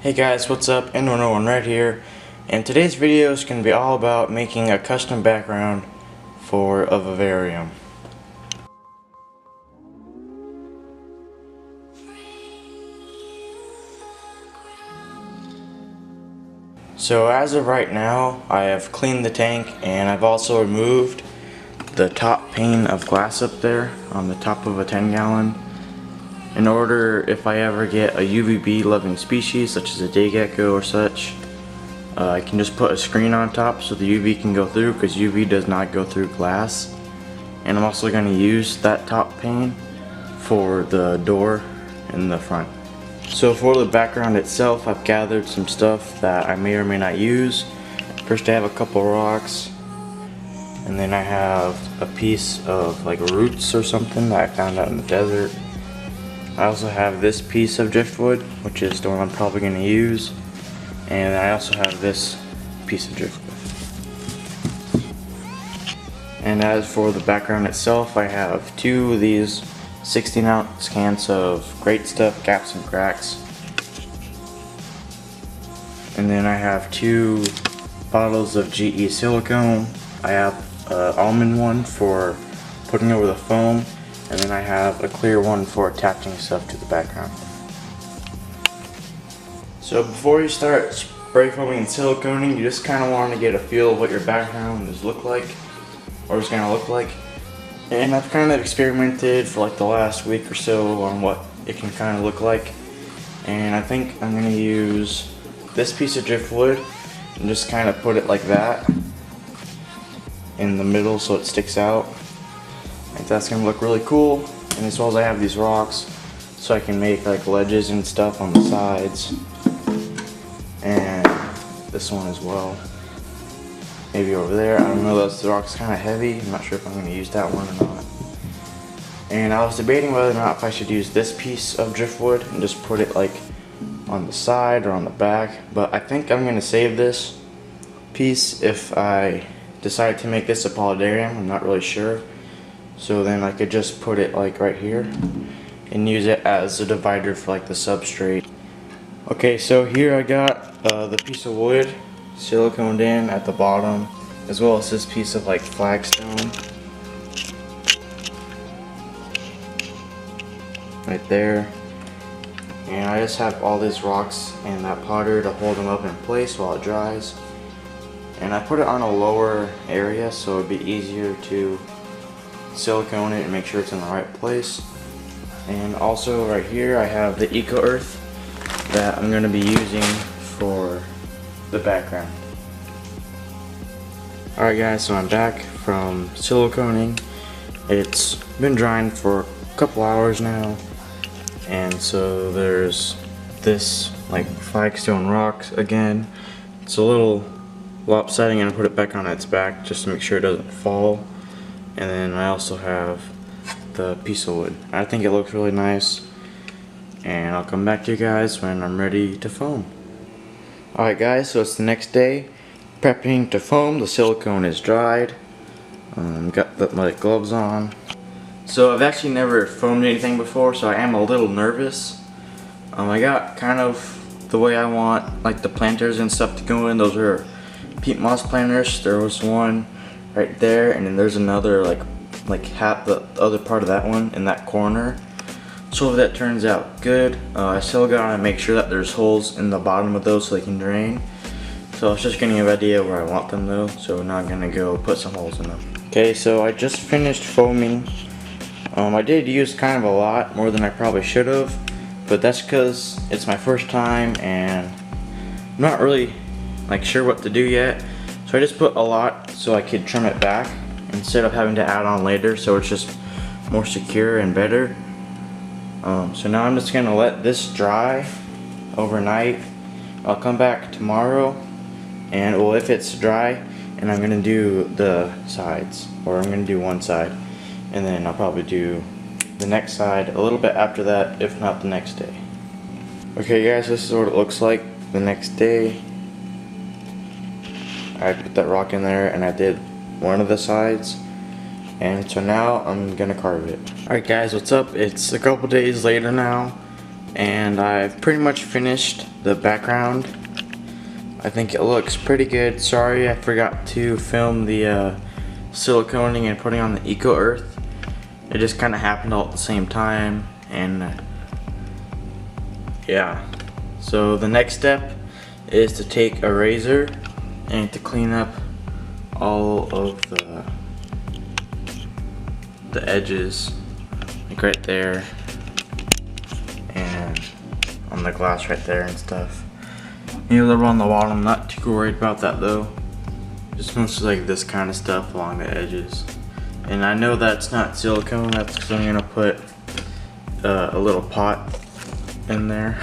Hey guys, what's up? Annoia right here, and today's video is going to be all about making a custom background for a Vivarium. So as of right now, I have cleaned the tank and I've also removed the top pane of glass up there on the top of a 10-gallon. In order, if I ever get a UVB loving species such as a day gecko or such, I can just put a screen on top so the UV can go through, because UV does not go through glass. And I'm also going to use that top pane for the door in the front. So for the background itself, I've gathered some stuff that I may or may not use. First I have a couple rocks, and then I have a piece of like roots or something that I found out in the desert. I also have this piece of driftwood, which is the one I'm probably going to use, and I also have this piece of driftwood. And as for the background itself, I have two of these 16-ounce cans of Great Stuff Gaps and Cracks, and then I have two bottles of GE silicone. I have an almond one for putting over the foam, and then I have a clear one for attaching stuff to the background. So before you start spray foaming and siliconing, you just kind of want to get a feel of what your background is going to look like. And I've kind of experimented for like the last week or so on what it can kind of look like. And I think I'm going to use this piece of driftwood and just kind of put it like that in the middle so it sticks out. I think that's gonna look really cool. And as well as I have these rocks, so I can make like ledges and stuff on the sides, and this one as well, maybe over there. I don't know, the rock's kind of heavy. I'm not sure if I'm going to use that one or not. And I was debating whether or not if I should use this piece of driftwood and just put it like on the side or on the back, but I think I'm going to save this piece if I decide to make this a polydarium. I'm not really sure. So then I could just put it like right here and use it as a divider for like the substrate. Okay, so here I got the piece of wood siliconed in at the bottom, as well as this piece of like flagstone right there. And I just have all these rocks in that potter to hold them up in place while it dries. And I put it on a lower area so it'd be easier to silicone it and make sure it's in the right place. And also right here I have the Eco Earth that I'm going to be using for the background. Alright guys, so I'm back from siliconing. It's been drying for a couple hours now, and so there's this like flagstone rock again. It's a little lopsided. I'm going to put it back on its back just to make sure it doesn't fall. And then I also have the piece of wood. I think it looks really nice, and I'll come back to you guys when I'm ready to foam. Alright guys, so it's the next day, prepping to foam. The silicone is dried. Got my gloves on. So I've actually never foamed anything before, so I am a little nervous. I got kind of the way I want, like the planters and stuff to go in. Those are peat moss planters. There was one right there, and then there's another like half the other part of that one in that corner. So if that turns out good, I still gotta make sure that there's holes in the bottom of those so they can drain. So I was just getting an idea where I want them though, so now I'm gonna go put some holes in them. Okay, so I just finished foaming. I did use kind of a lot, more than I probably should have, but that's because it's my first time and I'm not really like sure what to do yet. So I just put a lot so I could trim it back instead of having to add on later, so it's just more secure and better. So now I'm just gonna let this dry overnight. I'll come back tomorrow, and well, if it's dry, and I'm gonna do the sides, or I'm gonna do one side, and then I'll probably do the next side a little bit after that, if not the next day. Okay guys, this is what it looks like the next day. I put that rock in there and I did one of the sides, and so now I'm gonna carve it. Alright guys, what's up? It's a couple days later now, and I've pretty much finished the background. I think it looks pretty good. Sorry I forgot to film the siliconing and putting on the Eco Earth. It just kind of happened all at the same time, and yeah. So the next step is to take a razor and to clean up all of the edges, like right there and on the glass right there and stuff. Maybe a little on the bottom, not too worried about that though. Just mostly like this kind of stuff along the edges. And I know that's not silicone, that's because I'm gonna put a little pot in there.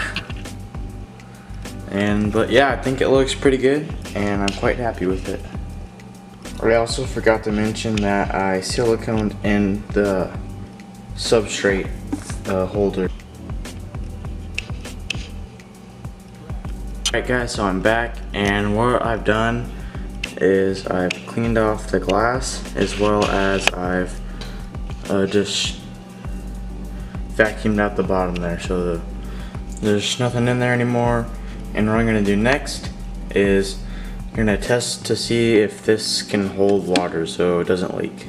But yeah, I think it looks pretty good and I'm quite happy with it. I also forgot to mention that I siliconed in the substrate holder. Alright guys, so I'm back, and what I've done is I've cleaned off the glass as well as I've just vacuumed out the bottom there, so there's nothing in there anymore. And what I'm going to do next is I'm going to test to see if this can hold water so it doesn't leak.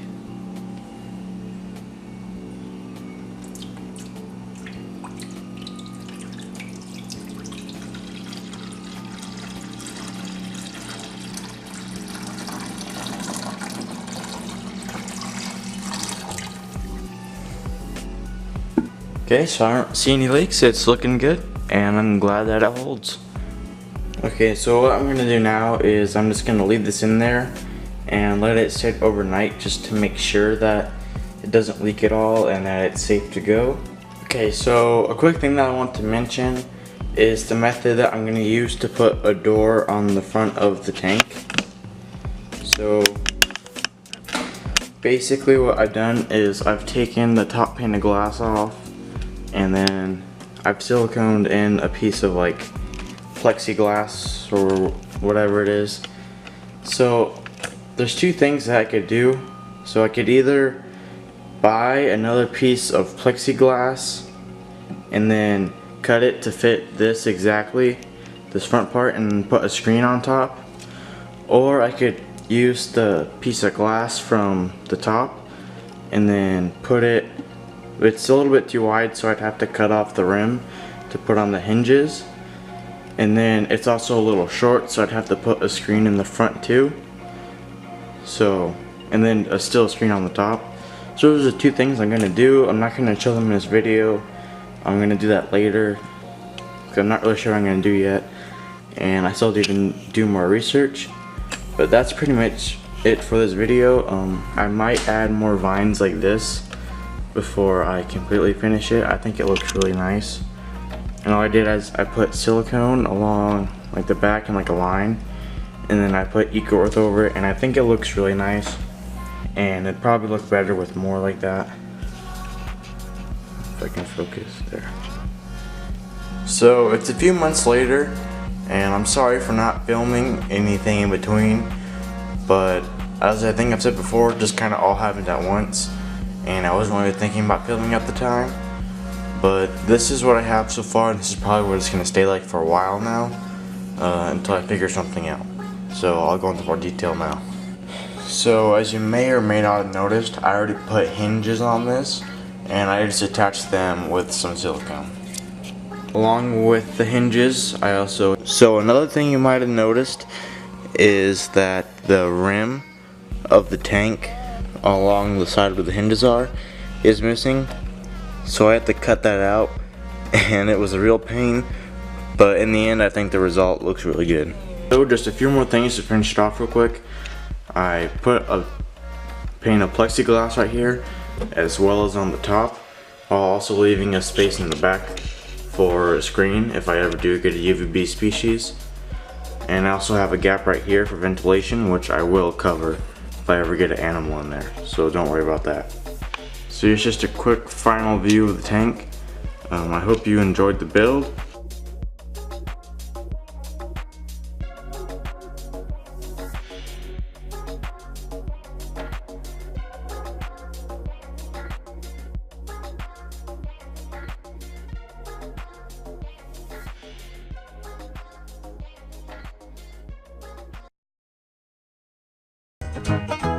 Okay, so I don't see any leaks, it's looking good, and I'm glad that it holds. Okay, so what I'm going to do now is I'm just going to leave this in there and let it sit overnight just to make sure that it doesn't leak at all and that it's safe to go. Okay, so a quick thing that I want to mention is the method that I'm going to use to put a door on the front of the tank. So basically what I've done is I've taken the top pane of glass off, and then I've siliconed in a piece of like plexiglass or whatever it is. So there's two things that I could do. So I could either buy another piece of plexiglass and then cut it to fit this exactly, this front part, and put a screen on top, or I could use the piece of glass from the top and then put it, it's a little bit too wide, so I'd have to cut off the rim to put on the hinges, and then it's also a little short, so I'd have to put a screen in the front too, so, and then a still screen on the top. So those are the two things I'm going to do. I'm not going to show them in this video. I'm going to do that later because I'm not really sure what I'm going to do yet, and I still have to even do more research. But that's pretty much it for this video. I might add more vines like this before I completely finish it. I think it looks really nice. And all I did is I put silicone along like the back and like a line, and then I put Eco Earth over it, and I think it looks really nice, and it'd probably look better with more like that. If I can focus there. So it's a few months later, and I'm sorry for not filming anything in between, but as I think I've said before, just kind of all happened at once, and I wasn't really thinking about filming at the time. But this is what I have so far, and this is probably what it's going to stay like for a while now, until I figure something out. So I'll go into more detail now. So as you may or may not have noticed, I already put hinges on this, and I just attached them with some silicone. Along with the hinges, I also... So another thing you might have noticed is that the rim of the tank along the side where the hinges are is missing. So I had to cut that out, and it was a real pain, but in the end I think the result looks really good. So just a few more things to finish it off real quick. I put a pane of plexiglass right here as well as on the top, while also leaving a space in the back for a screen if I ever do get a UVB species. And I also have a gap right here for ventilation, which I will cover if I ever get an animal in there, so don't worry about that. So here's just a quick final view of the tank. I hope you enjoyed the build. Bye.